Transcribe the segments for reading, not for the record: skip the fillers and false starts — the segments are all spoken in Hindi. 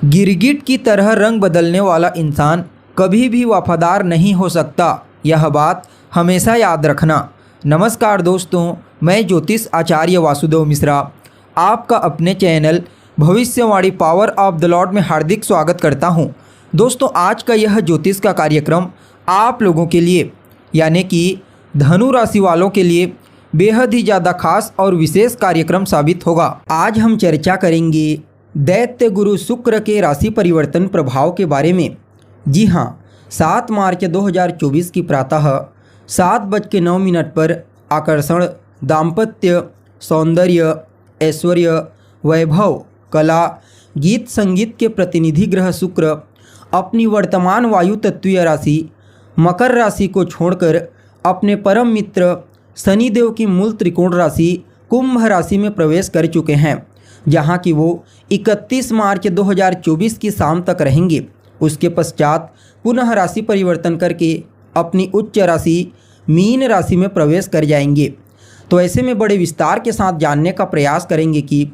गिरगिट की तरह रंग बदलने वाला इंसान कभी भी वफादार नहीं हो सकता, यह बात हमेशा याद रखना। नमस्कार दोस्तों, मैं ज्योतिष आचार्य वासुदेव मिश्रा आपका अपने चैनल भविष्यवाणी पावर ऑफ द लॉर्ड में हार्दिक स्वागत करता हूं। दोस्तों, आज का यह ज्योतिष का कार्यक्रम आप लोगों के लिए यानी कि धनु राशि वालों के लिए बेहद ही ज़्यादा खास और विशेष कार्यक्रम साबित होगा। आज हम चर्चा करेंगे दैत्य गुरु शुक्र के राशि परिवर्तन प्रभाव के बारे में। जी हाँ, 7 मार्च 2024 की प्रातः 7:09 पर आकर्षण, दाम्पत्य, सौंदर्य, ऐश्वर्य, वैभव, कला, गीत संगीत के प्रतिनिधि ग्रह शुक्र अपनी वर्तमान वायु तत्वीय राशि मकर राशि को छोड़कर अपने परम मित्र शनिदेव की मूल त्रिकोण राशि कुंभ राशि में प्रवेश कर चुके हैं, जहां कि वो 31 मार्च 2024 की शाम तक रहेंगे। उसके पश्चात पुनः राशि परिवर्तन करके अपनी उच्च राशि मीन राशि में प्रवेश कर जाएंगे। तो ऐसे में बड़े विस्तार के साथ जानने का प्रयास करेंगे कि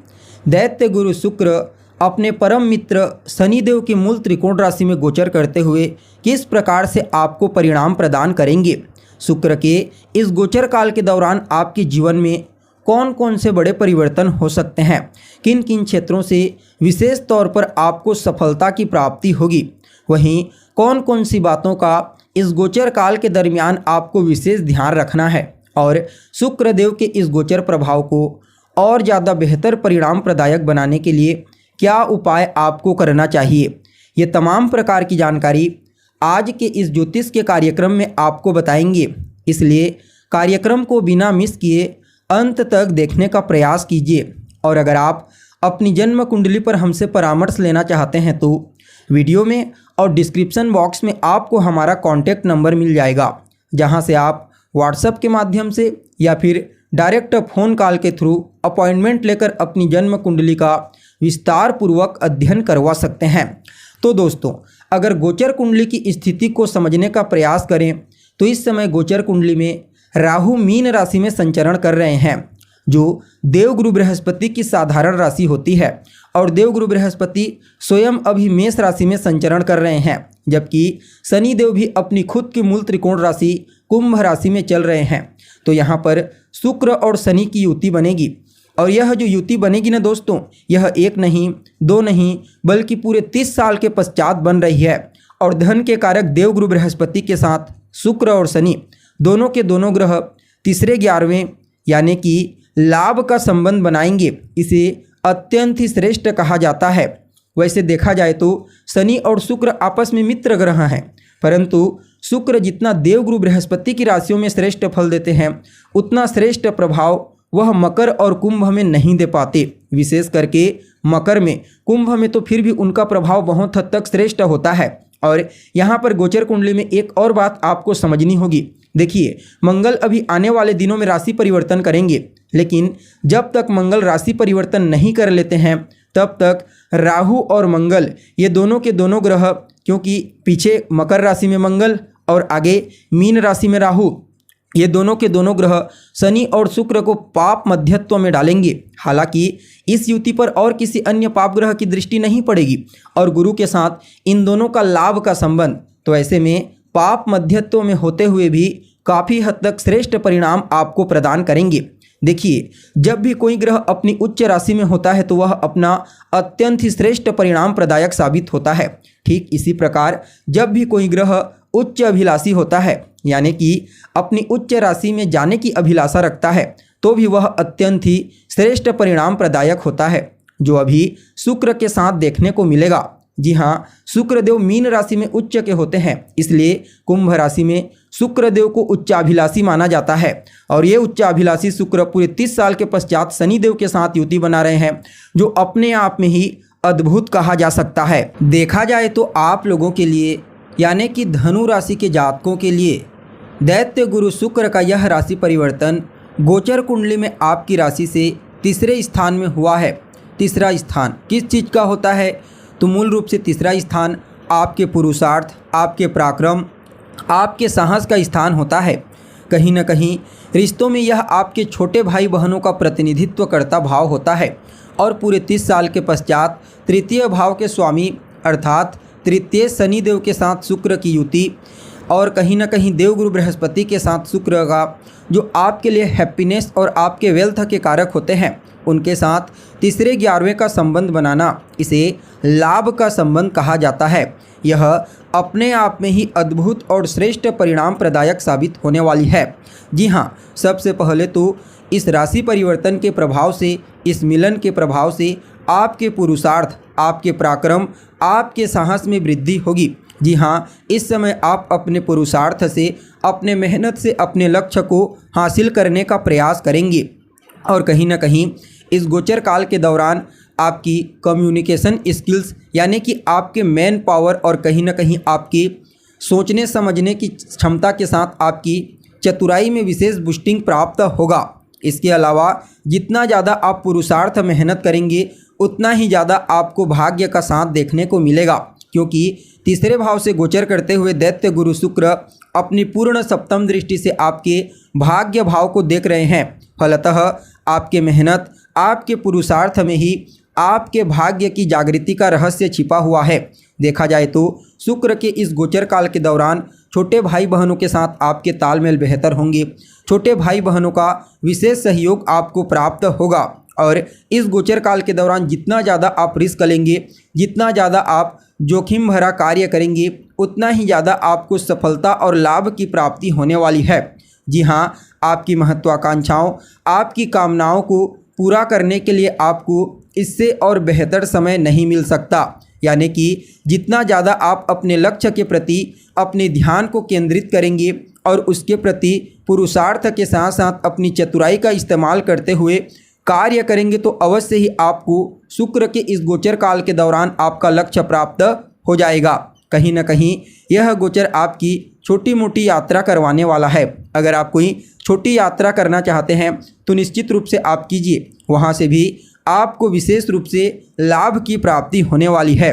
दैत्य गुरु शुक्र अपने परम मित्र शनिदेव की मूल त्रिकोण राशि में गोचर करते हुए किस प्रकार से आपको परिणाम प्रदान करेंगे। शुक्र के इस गोचर काल के दौरान आपके जीवन में कौन कौन से बड़े परिवर्तन हो सकते हैं, किन किन क्षेत्रों से विशेष तौर पर आपको सफलता की प्राप्ति होगी, वहीं कौन कौन सी बातों का इस गोचर काल के दरमियान आपको विशेष ध्यान रखना है और शुक्र देव के इस गोचर प्रभाव को और ज़्यादा बेहतर परिणाम प्रदायक बनाने के लिए क्या उपाय आपको करना चाहिए। ये तमाम प्रकार की जानकारी आज के इस ज्योतिष के कार्यक्रम में आपको बताएंगे, इसलिए कार्यक्रम को बिना मिस किए अंत तक देखने का प्रयास कीजिए। और अगर आप अपनी जन्म कुंडली पर हमसे परामर्श लेना चाहते हैं तो वीडियो में और डिस्क्रिप्शन बॉक्स में आपको हमारा कॉन्टैक्ट नंबर मिल जाएगा, जहां से आप व्हाट्सएप के माध्यम से या फिर डायरेक्ट फ़ोन कॉल के थ्रू अपॉइंटमेंट लेकर अपनी जन्म कुंडली का विस्तार पूर्वक अध्ययन करवा सकते हैं। तो दोस्तों, अगर गोचर कुंडली की स्थिति को समझने का प्रयास करें तो इस समय गोचर कुंडली में राहु मीन राशि में संचरण कर रहे हैं, जो देवगुरु बृहस्पति की साधारण राशि होती है, और देवगुरु बृहस्पति स्वयं अभी मेष राशि में संचरण कर रहे हैं, जबकि शनि देव भी अपनी खुद की मूल त्रिकोण राशि कुंभ राशि में चल रहे हैं। तो यहाँ पर शुक्र और शनि की युति बनेगी, और यह जो युति बनेगी ना दोस्तों, यह एक नहीं दो नहीं बल्कि पूरे 30 साल के पश्चात बन रही है। और धन के कारक देवगुरु बृहस्पति के साथ शुक्र और शनि दोनों के दोनों ग्रह तीसरे 11वें यानी कि लाभ का संबंध बनाएंगे। इसे अत्यंत ही श्रेष्ठ कहा जाता है। वैसे देखा जाए तो शनि और शुक्र आपस में मित्र ग्रह हैं, परंतु शुक्र जितना देवगुरु बृहस्पति की राशियों में श्रेष्ठ फल देते हैं, उतना श्रेष्ठ प्रभाव वह मकर और कुंभ में नहीं दे पाते। विशेष करके मकर में, कुंभ में तो फिर भी उनका प्रभाव बहुत हद तक श्रेष्ठ होता है। और यहाँ पर गोचर कुंडली में एक और बात आपको समझनी होगी। देखिए, मंगल अभी आने वाले दिनों में राशि परिवर्तन करेंगे, लेकिन जब तक मंगल राशि परिवर्तन नहीं कर लेते हैं तब तक राहु और मंगल ये दोनों के दोनों ग्रह, क्योंकि पीछे मकर राशि में मंगल और आगे मीन राशि में राहु, ये दोनों के दोनों ग्रह शनि और शुक्र को पाप मध्यत्व में डालेंगे। हालांकि इस युति पर और किसी अन्य पाप ग्रह की दृष्टि नहीं पड़ेगी, और गुरु के साथ इन दोनों का लाभ का संबंध, तो ऐसे में पाप मध्यत्व में होते हुए भी काफ़ी हद तक श्रेष्ठ परिणाम आपको प्रदान करेंगे। देखिए, जब भी कोई ग्रह अपनी उच्च राशि में होता है तो वह अपना अत्यंत ही श्रेष्ठ परिणाम प्रदायक साबित होता है। ठीक इसी प्रकार जब भी कोई ग्रह उच्च अभिलाषी होता है, यानी कि अपनी उच्च राशि में जाने की अभिलाषा रखता है, तो भी वह अत्यंत ही श्रेष्ठ परिणाम प्रदायक होता है, जो अभी शुक्र के साथ देखने को मिलेगा। जी हाँ, शुक्रदेव मीन राशि में उच्च के होते हैं, इसलिए कुंभ राशि में शुक्रदेव को उच्चाभिलाषी माना जाता है। और ये उच्चाभिलाषी शुक्र पूरे 30 साल के पश्चात शनिदेव के साथ युति बना रहे हैं, जो अपने आप में ही अद्भुत कहा जा सकता है। देखा जाए तो आप लोगों के लिए यानी कि धनु राशि के जातकों के लिए दैत्य गुरु शुक्र का यह राशि परिवर्तन गोचर कुंडली में आपकी राशि से तीसरे स्थान में हुआ है। तीसरा स्थान किस चीज़ का होता है? तो मूल रूप से तीसरा स्थान आपके पुरुषार्थ, आपके पराक्रम, आपके साहस का स्थान होता है। कहीं न कहीं रिश्तों में यह आपके छोटे भाई बहनों का प्रतिनिधित्व करता भाव होता है। और पूरे 30 साल के पश्चात तृतीय भाव के स्वामी अर्थात तृतीय शनिदेव के साथ शुक्र की युति और कहीं ना कहीं देवगुरु बृहस्पति के साथ शुक्र का जो आपके लिए हैप्पीनेस और आपके वेल्थ के कारक होते हैं उनके साथ तीसरे 11वें का संबंध बनाना इसे लाभ का संबंध कहा जाता है। यह अपने आप में ही अद्भुत और श्रेष्ठ परिणाम प्रदायक साबित होने वाली है। जी हाँ, सबसे पहले तो इस राशि परिवर्तन के प्रभाव से, इस मिलन के प्रभाव से आपके पुरुषार्थ, आपके पराक्रम, आपके साहस में वृद्धि होगी। जी हाँ, इस समय आप अपने पुरुषार्थ से, अपने मेहनत से अपने लक्ष्य को हासिल करने का प्रयास करेंगे और कहीं ना कहीं इस गोचर काल के दौरान आपकी कम्युनिकेशन स्किल्स यानी कि आपके मैन पावर और कहीं ना कहीं आपकी सोचने समझने की क्षमता के साथ आपकी चतुराई में विशेष बूस्टिंग प्राप्त होगा। इसके अलावा जितना ज़्यादा आप पुरुषार्थ मेहनत करेंगे उतना ही ज़्यादा आपको भाग्य का साथ देखने को मिलेगा, क्योंकि तीसरे भाव से गोचर करते हुए दैत्य गुरु शुक्र अपनी पूर्ण सप्तम दृष्टि से आपके भाग्य भाव को देख रहे हैं। फलतः आपके मेहनत, आपके पुरुषार्थ में ही आपके भाग्य की जागृति का रहस्य छिपा हुआ है। देखा जाए तो शुक्र के इस गोचर काल के दौरान छोटे भाई बहनों के साथ आपके तालमेल बेहतर होंगे। छोटे भाई बहनों का विशेष सहयोग आपको प्राप्त होगा और इस गोचर काल के दौरान जितना ज़्यादा आप रिस्क लेंगे, जितना ज़्यादा आप जोखिम भरा कार्य करेंगे, उतना ही ज़्यादा आपको सफलता और लाभ की प्राप्ति होने वाली है। जी हाँ, आपकी महत्वाकांक्षाओं, आपकी कामनाओं को पूरा करने के लिए आपको इससे और बेहतर समय नहीं मिल सकता। यानी कि जितना ज़्यादा आप अपने लक्ष्य के प्रति अपने ध्यान को केंद्रित करेंगे और उसके प्रति पुरुषार्थ के साथ साथ अपनी चतुराई का इस्तेमाल करते हुए कार्य करेंगे तो अवश्य ही आपको शुक्र के इस गोचर काल के दौरान आपका लक्ष्य प्राप्त हो जाएगा। कहीं ना कहीं यह गोचर आपकी छोटी मोटी यात्रा करवाने वाला है। अगर आप कोई छोटी यात्रा करना चाहते हैं तो निश्चित रूप से आप कीजिए, वहाँ से भी आपको विशेष रूप से लाभ की प्राप्ति होने वाली है।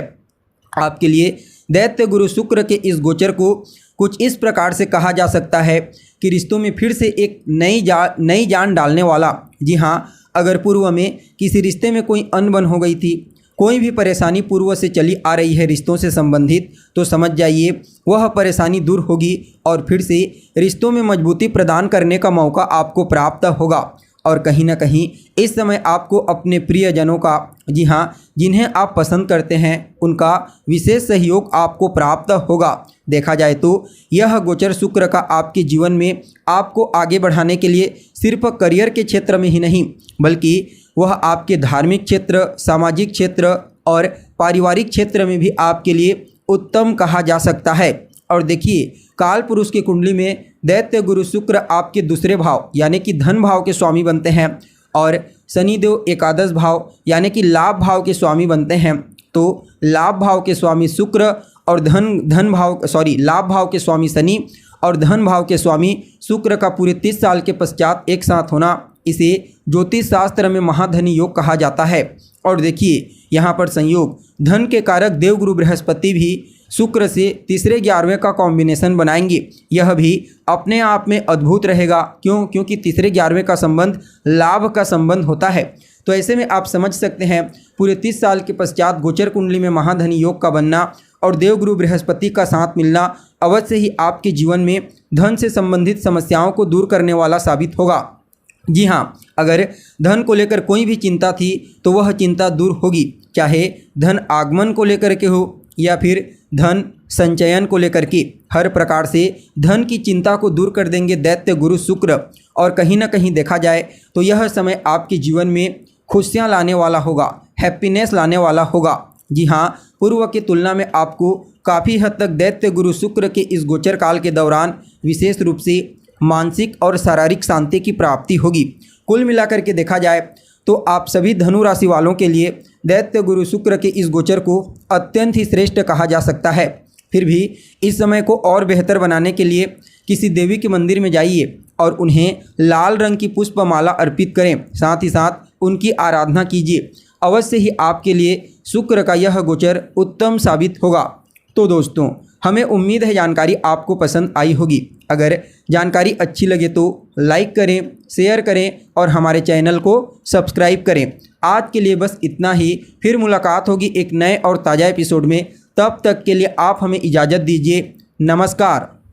आपके लिए दैत्य गुरु शुक्र के इस गोचर को कुछ इस प्रकार से कहा जा सकता है कि रिश्तों में फिर से एक नई जान डालने वाला। जी हाँ, अगर पूर्व में किसी रिश्ते में कोई अनबन हो गई थी, कोई भी परेशानी पूर्व से चली आ रही है रिश्तों से संबंधित, तो समझ जाइए वह परेशानी दूर होगी और फिर से रिश्तों में मजबूती प्रदान करने का मौका आपको प्राप्त होगा। और कहीं ना कहीं इस समय आपको अपने प्रियजनों का, जी हाँ, जिन्हें आप पसंद करते हैं, उनका विशेष सहयोग आपको प्राप्त होगा। देखा जाए तो यह गोचर शुक्र का आपके जीवन में आपको आगे बढ़ाने के लिए सिर्फ करियर के क्षेत्र में ही नहीं बल्कि वह आपके धार्मिक क्षेत्र, सामाजिक क्षेत्र और पारिवारिक क्षेत्र में भी आपके लिए उत्तम कहा जा सकता है। और देखिए, काल पुरुष की कुंडली में दैत्य गुरु शुक्र आपके दूसरे भाव यानी कि धन भाव के स्वामी बनते हैं और शनिदेव एकादश भाव यानी कि लाभ भाव के स्वामी बनते हैं। तो लाभ भाव के स्वामी शुक्र और लाभ भाव के स्वामी शनि और धन भाव के स्वामी शुक्र का पूरे 30 साल के पश्चात एक साथ होना, इसे ज्योतिष शास्त्र में महाधनी योग कहा जाता है। और देखिए, यहाँ पर संयोग धन के कारक देवगुरु बृहस्पति भी शुक्र से तीसरे 11वें का कॉम्बिनेशन बनाएंगे। यह भी अपने आप में अद्भुत रहेगा। क्योंकि तीसरे 11वें का संबंध लाभ का संबंध होता है। तो ऐसे में आप समझ सकते हैं पूरे 30 साल के पश्चात गोचर कुंडली में महाधनी योग का बनना और देवगुरु बृहस्पति का साथ मिलना अवश्य ही आपके जीवन में धन से संबंधित समस्याओं को दूर करने वाला साबित होगा। जी हाँ, अगर धन को लेकर कोई भी चिंता थी तो वह चिंता दूर होगी, चाहे धन आगमन को लेकर के हो या फिर धन संचयन को लेकर के। हर प्रकार से धन की चिंता को दूर कर देंगे दैत्य गुरु शुक्र। और कहीं ना कहीं देखा जाए तो यह समय आपके जीवन में खुशियाँ लाने वाला होगा, हैप्पीनेस लाने वाला होगा। जी हाँ, पूर्व की तुलना में आपको काफ़ी हद तक दैत्य गुरु शुक्र के इस गोचर काल के दौरान विशेष रूप से मानसिक और शारीरिक शांति की प्राप्ति होगी। कुल मिलाकर के देखा जाए तो आप सभी धनु राशि वालों के लिए दैत्य गुरु शुक्र के इस गोचर को अत्यंत ही श्रेष्ठ कहा जा सकता है। फिर भी इस समय को और बेहतर बनाने के लिए किसी देवी के मंदिर में जाइए और उन्हें लाल रंग की पुष्पमाला अर्पित करें, साथ ही साथ उनकी आराधना कीजिए। अवश्य ही आपके लिए शुक्र का यह गोचर उत्तम साबित होगा। तो दोस्तों, हमें उम्मीद है जानकारी आपको पसंद आई होगी। अगर जानकारी अच्छी लगे तो लाइक करें, शेयर करें और हमारे चैनल को सब्सक्राइब करें। आज के लिए बस इतना ही। फिर मुलाकात होगी एक नए और ताज़ा एपिसोड में। तब तक के लिए आप हमें इजाज़त दीजिए। नमस्कार।